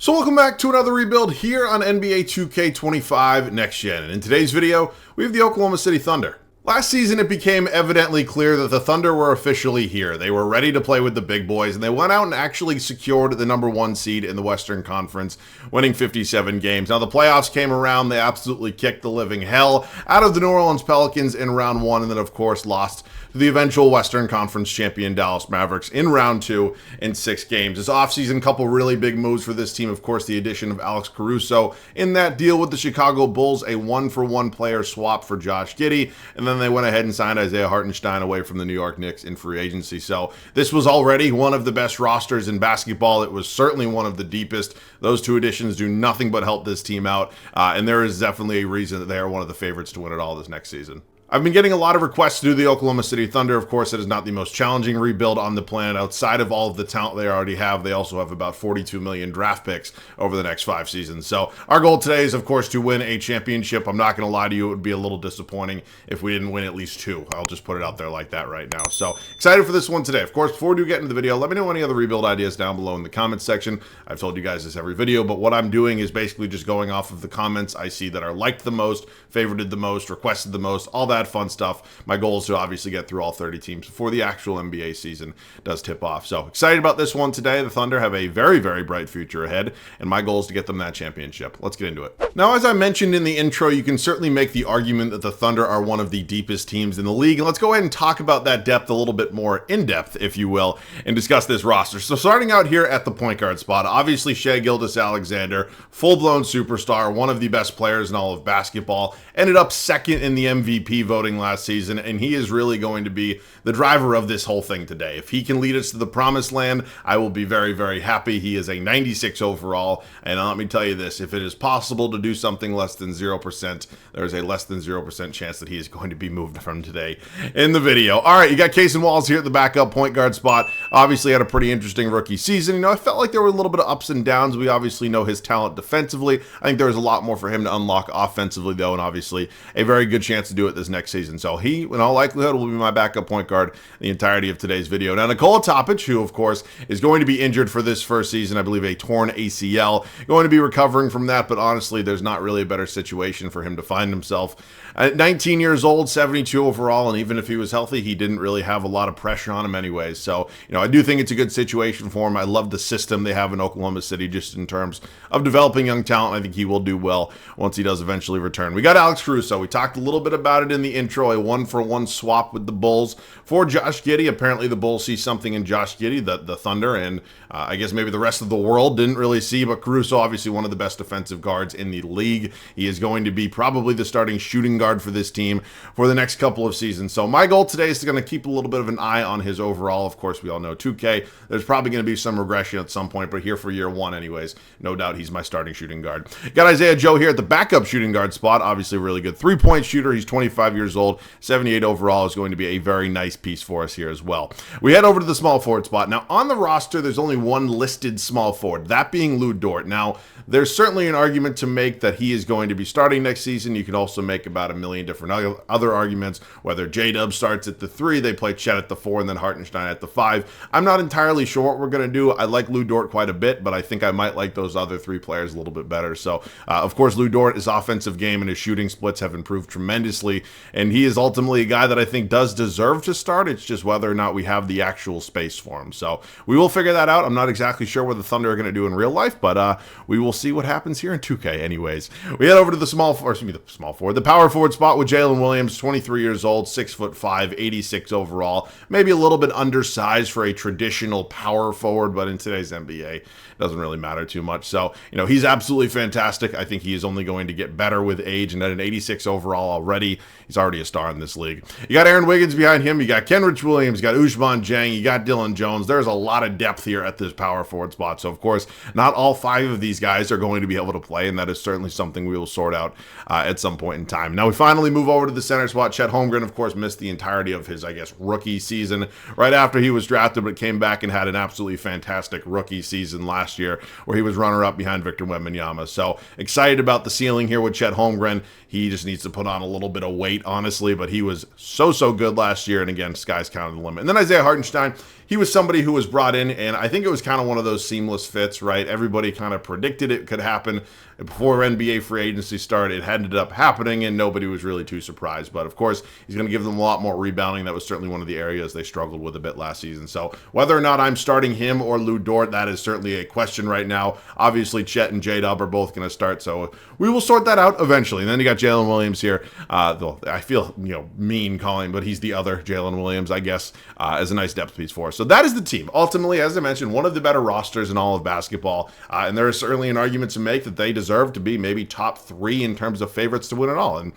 So welcome back to another rebuild here on NBA 2K25 Next Gen. And in today's video, we have the Oklahoma City Thunder. Last season, it became evidently clear that the Thunder were officially here. They were ready to play with the big boys, and they went out and actually secured the #1 seed in the Western Conference, winning 57 games. Now, the playoffs came around. They absolutely kicked the living hell out of the New Orleans Pelicans in round one, and then, of course, lost to the eventual Western Conference champion Dallas Mavericks in round two in 6 games. This offseason, couple really big moves for this team. Of course, the addition of Alex Caruso in that deal with the Chicago Bulls, a 1-for-1 player swap for Josh Giddey, and then they went ahead and signed Isaiah Hartenstein away from the New York Knicks in free agency. So this was already one of the best rosters in basketball. It was certainly one of the deepest. Those two additions do nothing but help this team out, and there is definitely a reason that they are one of the favorites to win it all this next season. I've been getting a lot of requests to do the Oklahoma City Thunder. Of course, it is not the most challenging rebuild on the planet. Outside of all of the talent they already have, they also have about 42 million draft picks over the next 5 seasons. So our goal today is, of course, to win a championship. I'm not going to lie to you. It would be a little disappointing if we didn't win at least 2. I'll just put it out there like that right now. So excited for this one today. Of course, before we do get into the video, let me know any other rebuild ideas down below in the comments section. I've told you guys this every video, but what I'm doing is basically just going off of the comments I see that are liked the most, favorited the most, requested the most, all that fun stuff. My goal is to obviously get through all 30 teams before the actual NBA season does tip off. So excited about this one today. The Thunder have a very, very bright future ahead, and my goal is to get them that championship. Let's get into it. Now, as I mentioned in the intro, you can certainly make the argument that the Thunder are one of the deepest teams in the league. And let's go ahead and talk about that depth a little bit more in depth, if you will, and discuss this roster. So starting out here at the point guard spot, obviously shai-Gilgeous Alexander, full-blown superstar, one of the best players in all of basketball, ended up second in the MVP voting last season, and he is really going to be the driver of this whole thing today. If he can lead us to the promised land, I will be very, very happy. He is a 96 overall, and let me tell you this, if it is possible to do something less than 0%, there is a less than 0% chance that he is going to be moved from today in the video. All right, you got Casey Walls here at the backup point guard spot. Obviously had a pretty interesting rookie season. You know, I felt like there were a little bit of ups and downs. We obviously know his talent defensively. I think there was a lot more for him to unlock offensively, though, and obviously a very good chance to do it this next season. So he, in all likelihood, will be my backup point guard the entirety of today's video. Now, Nikola Topic, who, of course, is going to be injured for this first season, I believe a torn ACL, going to be recovering from that, but honestly, there's not really a better situation for him to find himself. At 19 years old, 72 overall, and even if he was healthy, he didn't really have a lot of pressure on him anyways. So, you know, I do think it's a good situation for him. I love the system they have in Oklahoma City just in terms of developing young talent. I think he will do well once he does eventually return. We got Alex Caruso. We talked a little bit about it in the intro, a 1-for-1 swap with the Bulls for Josh Giddey. Apparently, the Bulls see something in Josh Giddey that the Thunder and I guess maybe the rest of the world didn't really see, but Caruso, obviously one of the best defensive guards in the league. He is going to be probably the starting shooting guard for this team for the next couple of seasons. So my goal today is going to keep a little bit of an eye on his overall. Of course, we all know 2K. There's probably going to be some regression at some point, but here for year 1 anyways, no doubt he's my starting shooting guard. Got Isaiah Joe here at the backup shooting guard spot. Obviously a really good 3-point shooter. He's 25 years old, 78 overall, is going to be a very nice piece for us here as well. We head over to the small forward spot. Now, on the roster, there's only one listed small forward, that being Lu Dort. Now, there's certainly an argument to make that he is going to be starting next season. You can also make about a million different other arguments, whether J-Dub starts at the 3, they play Chet at the 4, and then Hartenstein at the 5. I'm not entirely sure what we're going to do. I like Lu Dort quite a bit, but I think I might like those other 3 players a little bit better. So, of course, Lu Dort, his offensive game and his shooting splits have improved tremendously, and he is ultimately a guy that I think does deserve to start. It's just whether or not we have the actual space for him. So we will figure that out. I'm not exactly sure what the Thunder are going to do in real life, but we will see what happens here in 2K anyways. We head over to the the power forward spot with Jalen Williams, 23 years old, 6'5", 86 overall, maybe a little bit undersized for a traditional power forward, but in today's NBA, it doesn't really matter too much. So, you know, he's absolutely fantastic. I think he is only going to get better with age, and at an 86 overall already, he's already a star in this league. You got Aaron Wiggins behind him, you got Kenrich Williams, you got Ousmane Dieng, you got Dylan Jones. There's a lot of depth here at this power forward spot. So, of course, not all 5 of these guys are going to be able to play, and that is certainly something we will sort out at some point in time. Now, we finally move over to the center spot. Chet Holmgren, of course, missed the entirety of his, I guess, rookie season right after he was drafted, but came back and had an absolutely fantastic rookie season last year where he was runner-up behind Victor Wembanyama. So, excited about the ceiling here with Chet Holmgren. He just needs to put on a little bit of weight, honestly, but he was so good last year, and again, sky's kind of the limit. And then Isaiah Hartenstein, he was somebody who was brought in, and I think it was kind of one of those seamless fits, right? Everybody kind of predicted it could happen before NBA free agency started. It ended up happening, and nobody was really too surprised. But of course, he's going to give them a lot more rebounding. That was certainly one of the areas they struggled with a bit last season. So whether or not I'm starting him or Lou Dort, that is certainly a question right now. Obviously, Chet and J-Dub are both going to start, so we will sort that out eventually. And then you got Jalen Williams here. Though I feel mean calling, but he's the other Jalen Williams, I guess, as a nice depth piece for us. So that is the team. Ultimately, as I mentioned, one of the better rosters in all of basketball, and there is certainly an argument to make that they deserve to be maybe top 3 in terms of favorites to win it all. And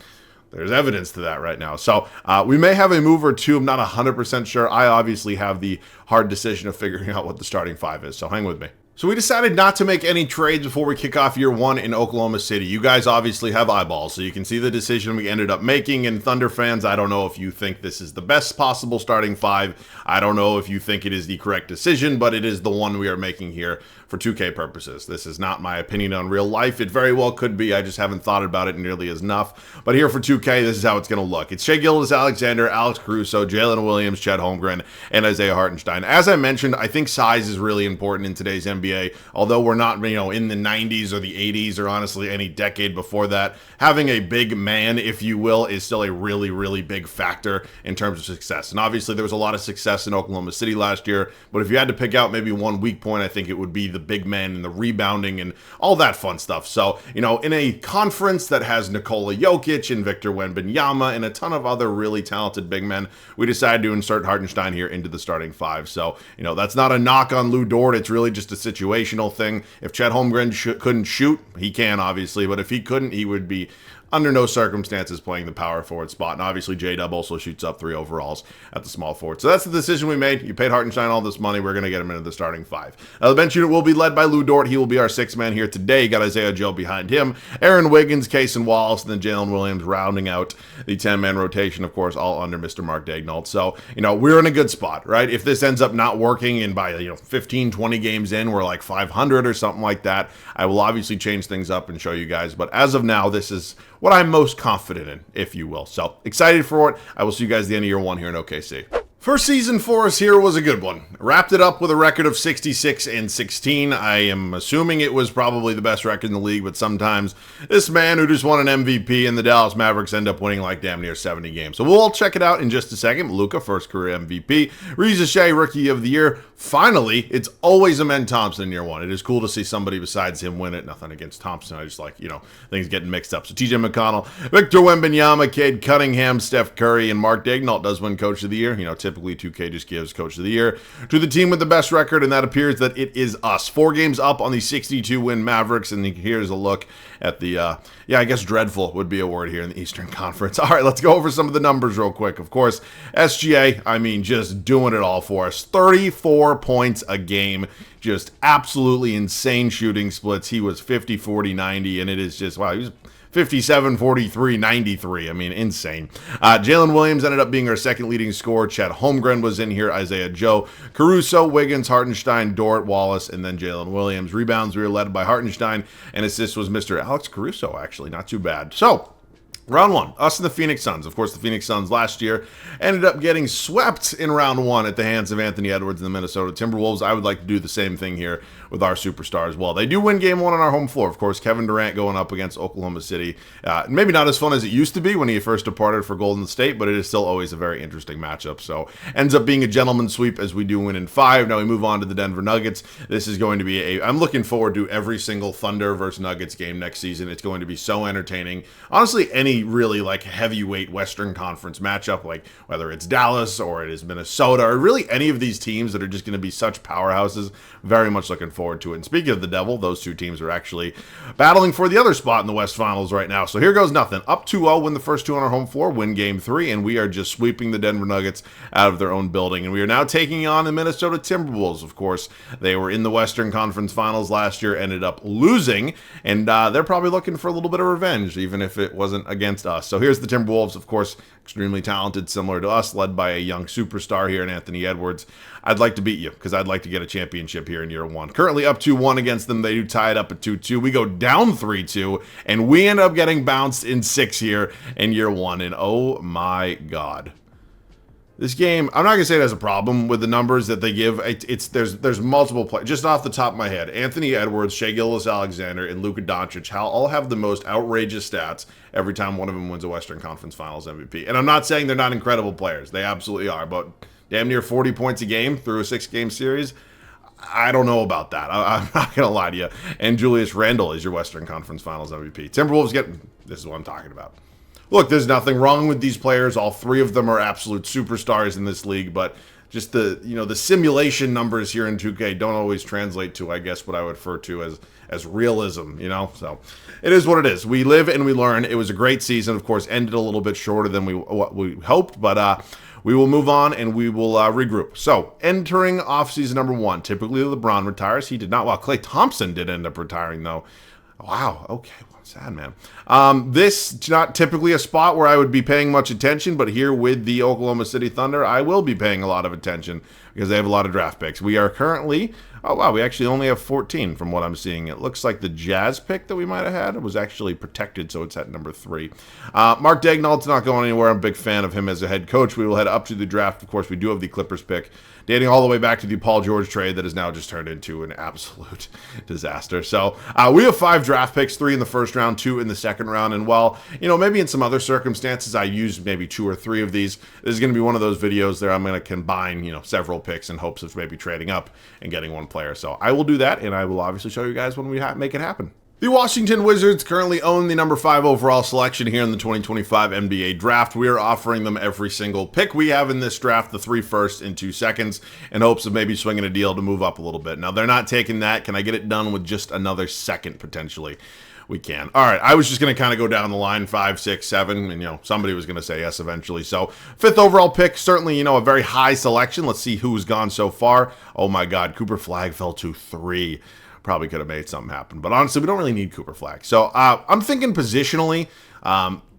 there's evidence to that right now. So we may have a move or two. I'm not 100% sure. I obviously have the hard decision of figuring out what the starting 5 is. So hang with me. So we decided not to make any trades before we kick off year 1 in Oklahoma City. You guys obviously have eyeballs, so you can see the decision we ended up making. And Thunder fans, I don't know if you think this is the best possible starting 5. I don't know if you think it is the correct decision, but it is the one we are making here for 2K purposes. This is not my opinion on real life. It very well could be. I just haven't thought about it nearly as enough. But here for 2K, this is how it's going to look. It's Shai-Gilgeous, Alexander, Alex Caruso, Jalen Williams, Chet Holmgren, and Isaiah Hartenstein. As I mentioned, I think size is really important in today's NBA. Although we're not, in the 90s or the 80s or honestly any decade before that, having a big man, if you will, is still a really, really big factor in terms of success. And obviously there was a lot of success in Oklahoma City last year, but if you had to pick out maybe one weak point, I think it would be the big man and the rebounding and all that fun stuff. So, in a conference that has Nikola Jokic and Victor Wembanyama and a ton of other really talented big men, we decided to insert Hartenstein here into the starting 5. So, that's not a knock on Lou Dort. It's really just a situational thing. If Chet Holmgren couldn't shoot, he can obviously, but if he couldn't, he would be under no circumstances playing the power forward spot. And obviously J-Dub also shoots up 3 overalls at the small forward. So that's the decision we made. You paid Hartenstein all this money. We're going to get him into the starting 5. Now the bench unit will be led by Lou Dort. He will be our 6th man here today. You got Isaiah Joe behind him, Aaron Wiggins, Cason Wallace, and then Jalen Williams rounding out the 10-man rotation, of course, all under Mr. Mark Daignault. So, we're in a good spot, right? If this ends up not working and by, 15, 20 games in, we're like 500 or something like that, I will obviously change things up and show you guys. But as of now, this is what I'm most confident in, if you will. So excited for it. I will see you guys at the end of year 1 here in OKC. First season for us here was a good one. Wrapped it up with a record of 66-16. I am assuming it was probably the best record in the league, but sometimes this man who just won an MVP and the Dallas Mavericks end up winning like damn near 70 games. So we'll all check it out in just a second. Luka, first career MVP. Reza Shea, Rookie of the Year. Finally, it's always Amen Thompson in year 1. It is cool to see somebody besides him win it. Nothing against Thompson. I just like, things getting mixed up. So TJ McConnell, Victor Wembanyama, Cade Cunningham, Steph Curry, and Mark Daignault does win Coach of the Year. Typically 2K just gives Coach of the Year to the team with the best record, and that appears that it is us. 4 games up on the 62-win Mavericks, and here's a look at the, I guess dreadful would be a word here in the Eastern Conference. All right, let's go over some of the numbers real quick. Of course, SGA, just doing it all for us. 34 points a game. Just absolutely insane shooting splits. He was 50, 40, 90, and it is just, wow, he was 57, 43, 93. Insane. Jalen Williams ended up being our second leading scorer. Chet Holmgren was in here. Isaiah Joe, Caruso, Wiggins, Hartenstein, Dort, Wallace, and then Jalen Williams. Rebounds, we were led by Hartenstein, and assists was Mr. Alex Caruso, actually. Not too bad. So, round 1, us and the Phoenix Suns. Of course, the Phoenix Suns last year ended up getting swept in round 1 at the hands of Anthony Edwards and the Minnesota Timberwolves. I would like to do the same thing here with our superstar as well. They do win game 1 on our home floor. Of course, Kevin Durant going up against Oklahoma City. Maybe not as fun as it used to be when he first departed for Golden State, but it is still always a very interesting matchup. So, ends up being a gentleman's sweep as we do win in 5. Now we move on to the Denver Nuggets. This is going to be I'm looking forward to every single Thunder versus Nuggets game next season. It's going to be so entertaining. Honestly, any really heavyweight Western Conference matchup, like whether it's Dallas or it is Minnesota or really any of these teams that are just going to be such powerhouses, very much looking forward to it. And speaking of the Devil, those 2 teams are actually battling for the other spot in the West Finals right now. So here goes nothing. Up 2-0, win the first 2 on our home floor, win game 3, and we are just sweeping the Denver Nuggets out of their own building. And we are now taking on the Minnesota Timberwolves. Of course, they were in the Western Conference Finals last year, ended up losing, and they're probably looking for a little bit of revenge, even if it wasn't against us. So here's the Timberwolves, of course, extremely talented, similar to us, led by a young superstar here in Anthony Edwards. I'd like to beat you because I'd like to get a championship here in year 1. Currently up 2-1 against them. They do tie it up at 2-2. We go down 3-2, and we end up getting bounced in 6 here in year 1. And oh my God. This game, I'm not gonna say it has a problem with the numbers that they give. There's multiple players. Just off the top of my head, Anthony Edwards, shai-gilgeous Alexander, and Luka Doncic all have the most outrageous stats every time one of them wins a Western Conference Finals MVP. And I'm not saying they're not incredible players. They absolutely are. But damn near 40 points a game through a 6-game series, I don't know about that. I'm not going to lie to you. And Julius Randle is your Western Conference Finals MVP. Timberwolves this is what I'm talking about. Look, there's nothing wrong with these players. All three of them are absolute superstars in this league, but just the simulation numbers here in 2K don't always translate to, I guess, what I would refer to as realism, So it is what it is. We live and we learn. It was a great season, of course, ended a little bit shorter than what we hoped, but we will move on and we will regroup. So, entering offseason number 1, typically LeBron retires. He did not. Well, Klay Thompson did end up retiring, though. Wow, okay. Sad, man. This is not typically a spot where I would be paying much attention, but here with the Oklahoma City Thunder, I will be paying a lot of attention because they have a lot of draft picks. We are currently, oh wow, we actually only have 14 from what I'm seeing. It looks like the Jazz pick that we might have had was actually protected, so it's at number 3. Mark Daigneault's not going anywhere. I'm a big fan of him as a head coach. We will head up to the draft. Of course, we do have the Clippers pick, dating all the way back to the Paul George trade that has now just turned into an absolute disaster. So we have 5 draft picks, 3 in the first round, 2 in the second round. And while, maybe in some other circumstances, I use maybe 2 or 3 of these, this is going to be one of those videos there I'm going to combine, several picks in hopes of maybe trading up and getting one player. So I will do that, and I will obviously show you guys when we make it happen. The Washington Wizards currently own the number 5 overall selection here in the 2025 NBA draft. We are offering them every single pick we have in this draft, the 3 firsts and 2 seconds, in hopes of maybe swinging a deal to move up a little bit. Now, they're not taking that. Can I get it done with just another second, potentially? We can. All right, I was just going to kind of go down the line, 5, 6, 7, and, somebody was going to say yes eventually. So, 5th overall pick, certainly, a very high selection. Let's see who's gone so far. Oh, my God, Cooper Flagg fell to 3. Probably could have made something happen. But honestly, we don't really need Cooper Flagg. So I'm thinking positionally,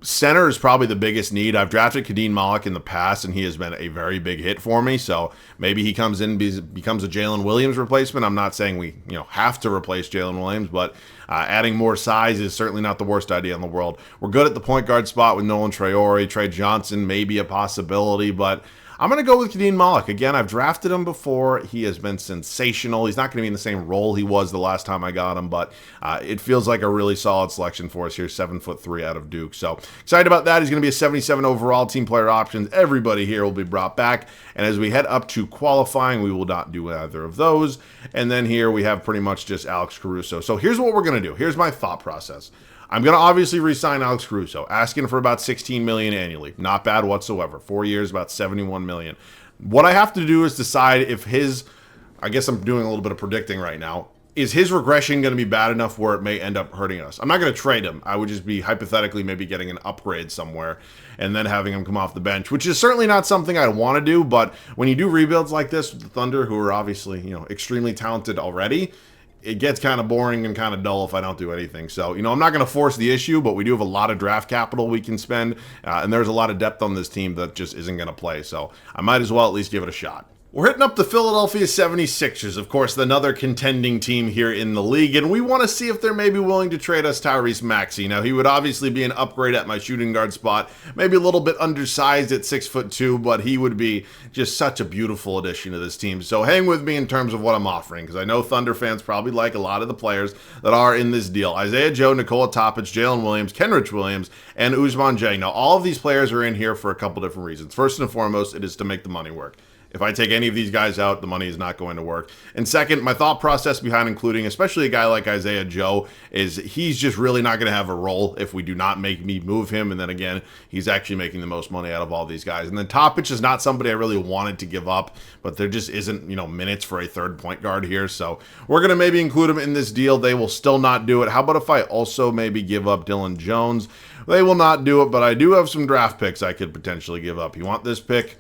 center is probably the biggest need. I've drafted Kadeem Malik in the past, and he has been a very big hit for me. So maybe he comes in, becomes a Jalen Williams replacement. I'm not saying we have to replace Jalen Williams, but adding more size is certainly not the worst idea in the world. We're good at the point guard spot with Nolan Traore. Trey Johnson may be a possibility, but I'm going to go with Kadeem Malik. Again, I've drafted him before. He has been sensational. He's not going to be in the same role he was the last time I got him, but it feels like a really solid selection for us here, 7'3" out of Duke. So excited about that. He's going to be a 77 overall, team player options. Everybody here will be brought back. And as we head up to qualifying, we will not do either of those. And then here we have pretty much just Alex Caruso. So here's what we're going to do. Here's my thought process. I'm going to obviously re-sign Alex Caruso, asking for about $16 million annually. Not bad whatsoever. 4 years, about $71 million. What I have to do is decide if I guess I'm doing a little bit of predicting right now, is his regression going to be bad enough where it may end up hurting us? I'm not going to trade him. I would just be hypothetically maybe getting an upgrade somewhere and then having him come off the bench, which is certainly not something I want to do. But when you do rebuilds like this with the Thunder, who are obviously, extremely talented already, it gets kind of boring and kind of dull if I don't do anything. So, I'm not going to force the issue, but we do have a lot of draft capital we can spend, and there's a lot of depth on this team that just isn't going to play. So I might as well at least give it a shot. We're hitting up the Philadelphia 76ers, of course, another contending team here in the league, and we want to see if they're maybe willing to trade us Tyrese Maxey. Now, he would obviously be an upgrade at my shooting guard spot, maybe a little bit undersized at 6'2", but he would be just such a beautiful addition to this team. So hang with me in terms of what I'm offering, because I know Thunder fans probably like a lot of the players that are in this deal. Isaiah Joe, Nikola Topic, Jalen Williams, Kenrich Williams, and Ousmane Dieng. Now, all of these players are in here for a couple different reasons. First and foremost, it is to make the money work. If I take any of these guys out, the money is not going to work. And second, my thought process behind including, especially a guy like Isaiah Joe, is he's just really not going to have a role if we do not make me move him. And then again, he's actually making the most money out of all these guys. And then Topic is not somebody I really wanted to give up, but there just isn't, minutes for a third point guard here. So we're going to maybe include him in this deal. They will still not do it. How about if I also maybe give up Dylan Jones? They will not do it, but I do have some draft picks I could potentially give up. You want this pick?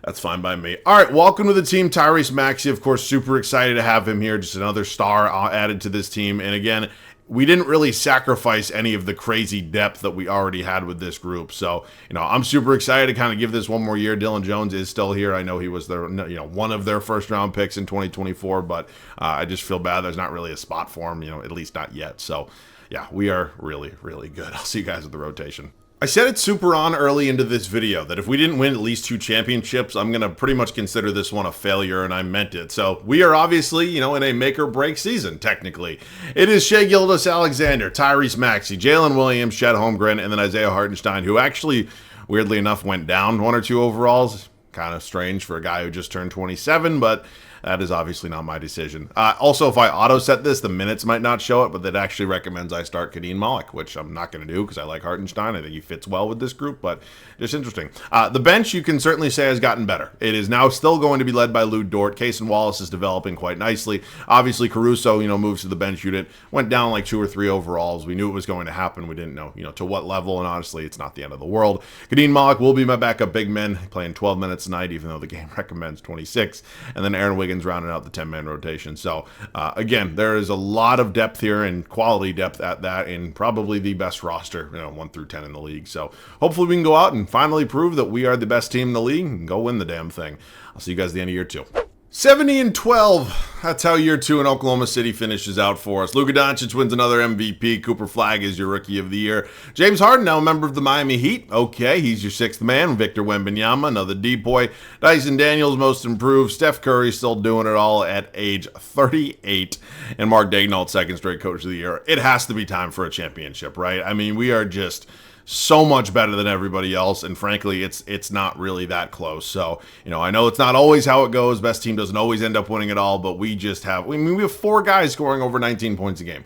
That's fine by me. All right, welcome to the team, Tyrese Maxey. Of course, super excited to have him here. Just another star added to this team. And again, we didn't really sacrifice any of the crazy depth that we already had with this group. So, I'm super excited to kind of give this one more year. Dylan Jones is still here. I know he was their, one of their first round picks in 2024, but I just feel bad there's not really a spot for him, at least not yet. So, yeah, we are really, really good. I'll see you guys at the rotation. I said it super on early into this video that if we didn't win at least 2 championships, I'm going to pretty much consider this one a failure, and I meant it. So we are obviously, in a make or break season, technically. It is shai-gilgeous Alexander, Tyrese Maxey, Jalen Williams, Chet Holmgren, and then Isaiah Hartenstein, who actually, weirdly enough, went down 1 or 2 overalls. Kind of strange for a guy who just turned 27, but that is obviously not my decision. Also, if I auto-set this, the minutes might not show it, but that actually recommends I start Kadeem Malik, which I'm not going to do because I like Hartenstein. I think he fits well with this group, but just interesting. The bench, you can certainly say, has gotten better. It is now still going to be led by Lou Dort. Cason Wallace is developing quite nicely. Obviously, Caruso, moves to the bench unit. Went down like 2 or 3 overalls. We knew it was going to happen. We didn't know, to what level, and honestly, it's not the end of the world. Kadeem Malik will be my backup big man, playing 12 minutes tonight, even though the game recommends 26. And then Aaron Wiggins rounding out the 10-man rotation. So, again, there is a lot of depth here and quality depth at that in probably the best roster, 1 through 10 in the league. So, hopefully we can go out and finally prove that we are the best team in the league and go win the damn thing. I'll see you guys at the end of year 2. 70-12. That's how year 2 in Oklahoma City finishes out for us. Luka Doncic wins another MVP. Cooper Flagg is your Rookie of the Year. James Harden, now a member of the Miami Heat. Okay, he's your 6th man. Victor Wembanyama, another D-boy. Dyson Daniels, most improved. Steph Curry still doing it all at age 38. And Mark Daigneault, 2nd straight Coach of the Year. It has to be time for a championship, right? I mean, we are just so much better than everybody else, and frankly, it's not really that close. So, I know it's not always how it goes. Best team doesn't always end up winning it all, but we just have, we have 4 guys scoring over 19 points a game.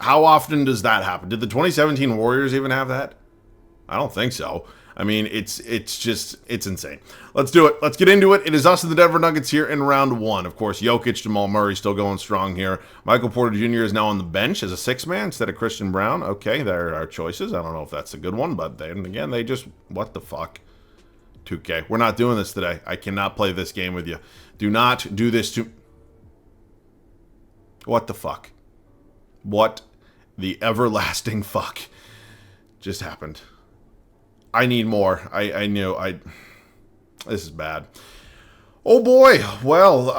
How often does that happen? Did the 2017 Warriors even have that? I don't think so. I mean, it's insane. Let's do it. Let's get into it. It is us and the Denver Nuggets here in round 1. Of course, Jokic, Jamal Murray still going strong here. Michael Porter Jr. is now on the bench as a 6th man instead of Christian Brown. Okay, there are our choices. I don't know if that's a good one, but then again, they just, what the fuck? 2K. We're not doing this today. I cannot play this game with you. Do not do this to... What the fuck? What the everlasting fuck just happened? I need more. I knew. This is bad. Oh boy. Well,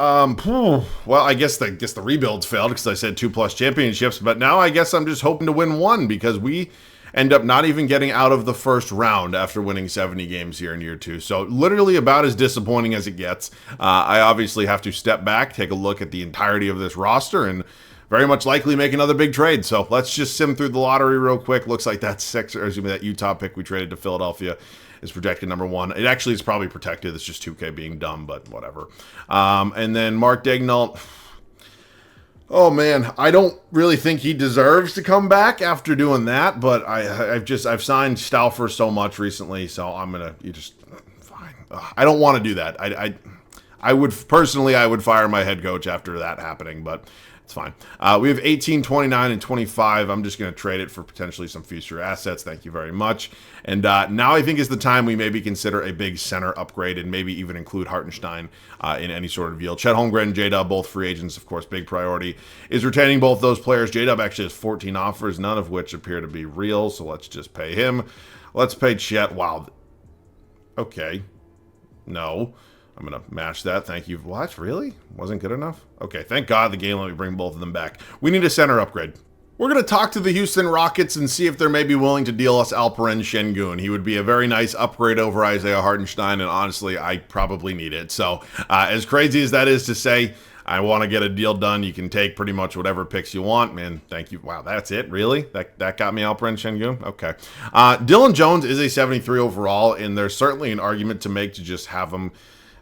I guess the rebuilds failed because I said 2+ championships, but now I guess I'm just hoping to win 1 because we end up not even getting out of the first round after winning 70 games here in year 2. So literally about as disappointing as it gets. I obviously have to step back, take a look at the entirety of this roster, and very much likely make another big trade. So let's just sim through the lottery real quick. Looks like that Utah pick we traded to Philadelphia is projected number 1. It actually is probably protected. It's just 2K being dumb, but whatever. And then Mark Daigneault. Oh man, I don't really think he deserves to come back after doing that, but I've signed Stauffer so much recently, so fine. I don't want to do that. I would fire my head coach after that happening, but it's fine. We have 18, 29, and 25. I'm just going to trade it for potentially some future assets. Thank you very much. And now I think is the time we maybe consider a big center upgrade and maybe even include Hartenstein in any sort of deal. Chet Holmgren and J-Dub, both free agents, of course, big priority is retaining both those players. J-Dub actually has 14 offers, none of which appear to be real, so let's just pay him. Let's pay Chet. Wow. Okay. No. I'm going to match that. Thank you. What? Really? Wasn't good enough? Okay, thank God the game let me bring both of them back. We need a center upgrade. We're going to talk to the Houston Rockets and see if they're maybe willing to deal us Alperen Şengün. He would be a very nice upgrade over Isaiah Hartenstein, and honestly, I probably need it. So, as crazy as that is to say, I want to get a deal done. You can take pretty much whatever picks you want, man. Thank you. Wow, that's it? Really? That got me Alperen Şengün? Okay. Dylan Jones is a 73 overall, and there's certainly an argument to make to just have him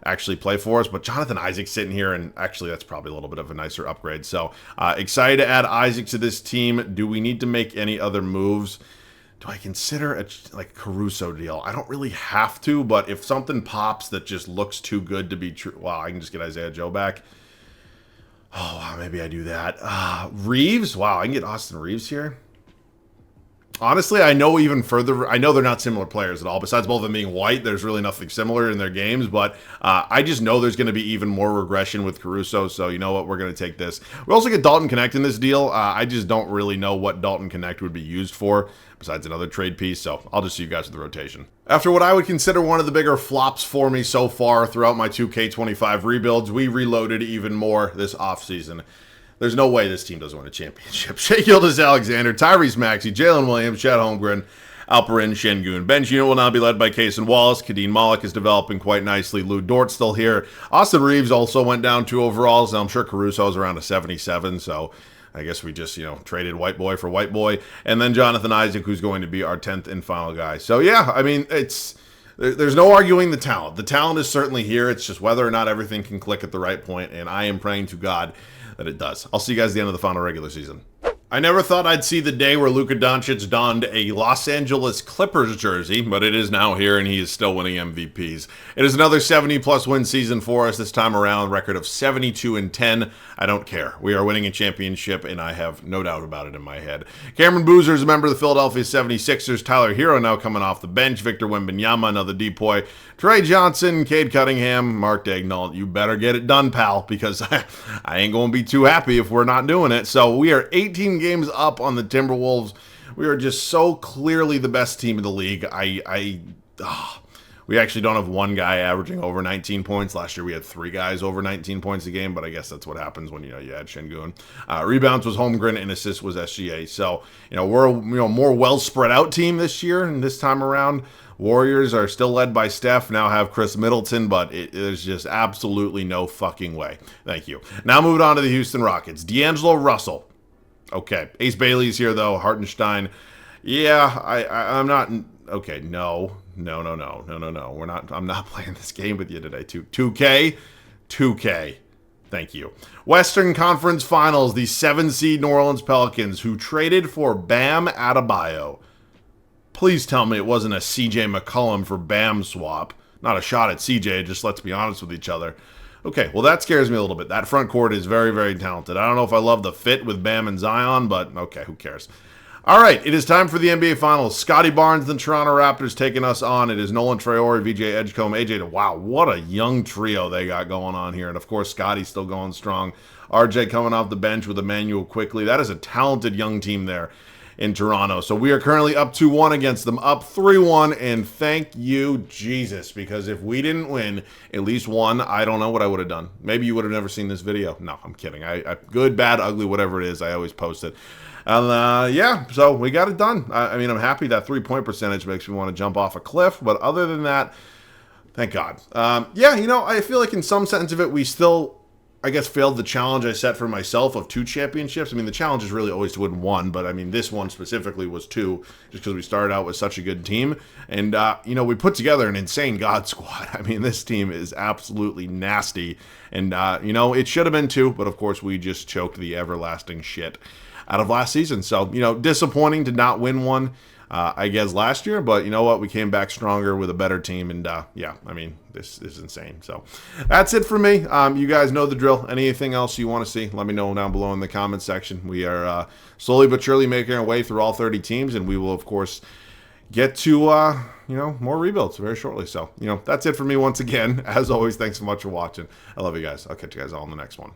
actually play for us, but Jonathan Isaac's sitting here, and actually that's probably a little bit of a nicer upgrade. So excited to add Isaac to this team. Do we need to make any other moves? Do I consider a Caruso deal? I don't really have to, but if something pops that just looks too good to be true, wow, I can just get Isaiah Joe back. Oh, wow, maybe I do that. Reeves? Wow, I can get Austin Reeves here. Honestly, I know even further, I know they're not similar players at all. Besides both of them being white, there's really nothing similar in their games, but I just know there's going to be even more regression with Caruso, so you know what, we're going to take this. We also get Dalton Connect in this deal. I just don't really know what Dalton Connect would be used for, besides another trade piece, so I'll just see you guys with the rotation. After what I would consider one of the bigger flops for me so far throughout my 2K25 rebuilds, we reloaded even more this offseason. There's no way this team doesn't win a championship. Shai-gilgeous Alexander, Tyrese Maxey, Jalen Williams, Chet Holmgren, Alperin Şengün. Bench unit will now be led by Case and Wallace. Kadeen Malik is developing quite nicely. Lou Dort's still here. Austin Reeves also went down 2 overalls. Now, I'm sure Caruso's around a 77, so I guess we just, traded white boy for white boy. And then Jonathan Isaac, who's going to be our 10th and final guy. So, yeah, I mean, there's no arguing the talent. The talent is certainly here. It's just whether or not everything can click at the right point, and I am praying to God that it does. I'll see you guys at the end of the final regular season. I never thought I'd see the day where Luka Doncic donned a Los Angeles Clippers jersey, but it is now here, and he is still winning MVPs. It is another 70-plus win season for us this time around, record of 72-10. I don't care. We are winning a championship, and I have no doubt about it in my head. Cameron Boozer is a member of the Philadelphia 76ers. Tyler Hero now coming off the bench. Victor Wembanyama, another depoy. Trey Johnson, Cade Cunningham, Mark Daigneault. You better get it done, pal, because I ain't going to be too happy if we're not doing it. So we are 18 games up on the Timberwolves. We are just so clearly the best team in the league. We actually don't have one guy averaging over 19 points. Last year we had 3 guys over 19 points a game, but I guess that's what happens when you add Şengün. Rebounds was Holmgren and assists was SGA. So we're a more well spread out team this year and this time around. Warriors are still led by Steph, now have Chris Middleton, but there's just absolutely no fucking way. Thank you. Now moving on to the Houston Rockets. D'Angelo Russell. Okay. Ace Bailey's here, though. Hartenstein. Yeah, I'm not... Okay, no. We're not... I'm not playing this game with you today. 2K? 2K. Thank you. Western Conference Finals, the 7-seed New Orleans Pelicans, who traded for Bam Adebayo. Please tell me it wasn't a CJ McCollum for Bam swap. Not a shot at CJ, just let's be honest with each other. Okay, well, that scares me a little bit. That front court is very, very talented. I don't know if I love the fit with Bam and Zion, but okay, who cares? All right, it is time for the NBA Finals. Scotty Barnes, the Toronto Raptors, taking us on. It is Nolan Traore, VJ Edgecombe, AJ. Wow, what a young trio they got going on here. And, of course, Scotty's still going strong. RJ coming off the bench with Emmanuel quickly. That is a talented young team there in Toronto. So we are currently up 2-1 against them, up 3-1, and thank you, Jesus, because if we didn't win at least one, I don't know what I would have done. Maybe you would have never seen this video. No, I'm kidding. I good, bad, ugly, whatever it is, I always post it. And yeah, so we got it done. I mean, I'm happy that 3-point percentage makes me want to jump off a cliff, but other than that, thank God. Yeah, I feel like in some sense of it, we still, I guess, failed the challenge I set for myself of 2 championships. I mean, the challenge is really always to win 1, but I mean, this one specifically was 2, just because we started out with such a good team. And, we put together an insane God squad. I mean, this team is absolutely nasty. And, it should have been 2, but of course, we just choked the everlasting shit out of last season. So, disappointing to not win one, I guess, last year. But you know what? We came back stronger with a better team. And, yeah, I mean, this is insane. So that's it for me. You guys know the drill. Anything else you want to see, let me know down below in the comments section. We are slowly but surely making our way through all 30 teams. And we will, of course, get to, more rebuilds very shortly. So, that's it for me once again. As always, thanks so much for watching. I love you guys. I'll catch you guys all in the next one.